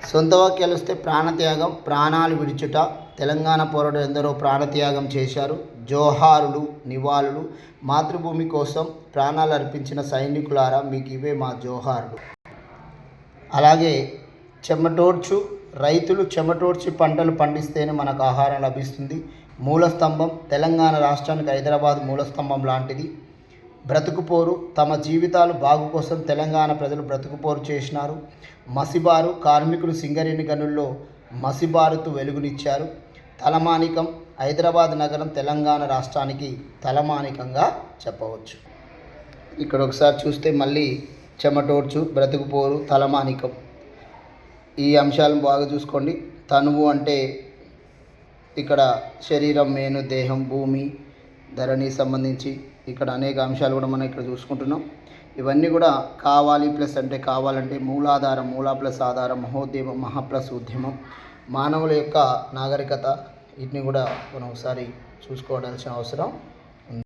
సొంత వాక్యాలు వస్తే ప్రాణత్యాగం, ప్రాణాలు విడిచుట. తెలంగాణ పోరాటం ఎందరో ప్రాణత్యాగం చేశారు. జోహారులు, నివాళులు. మాతృభూమి కోసం ప్రాణాలు అర్పించిన సైనికులారా మీకు ఇవే మా జోహార్లు. అలాగే చెమటోడ్చు రైతులు చెమటోడ్చి పంటలు పండిస్తేనే మనకు ఆహారం లభిస్తుంది. మూలస్తంభం తెలంగాణ రాష్ట్రానికి హైదరాబాద్ మూలస్తంభం లాంటిది. బ్రతుకుపోరు తమ జీవితాలు బాగు కోసం తెలంగాణ ప్రజలు బ్రతుకుపోరు చేసినారు. మసిబారు కార్మికులు సింగరేణి గనుల్లో మసిబారుతూ వెలుగునిచ్చారు. తలమానికం హైదరాబాద్ నగరం తెలంగాణ రాష్ట్రానికి తలమానికంగా చెప్పవచ్చు. ఇక్కడ ఒకసారి చూస్తే మళ్ళీ చెమటోడ్చు, బ్రతుకుపోరు, తలమానికం ఈ అంశాలను బాగా చూసుకోండి. తనువు అంటే ఇక్కడ శరీరం, మేను, దేహం, భూమి, ధరణి సంబంధించి ఇక్కడ అనేక అంశాలు కూడా మనం ఇక్కడ చూసుకుంటున్నాం. ఇవన్నీ కూడా కావాలి ప్లస్ అంటే కావాలంటే మూలాధారం, మూల ప్లస్ ఆధారం, మహోద్యమం, మహా ప్లస్ ఉద్యమం, మానవుల యొక్క నాగరికత వీటిని కూడా మనం ఒకసారి చూసుకోవాల్సిన అవసరం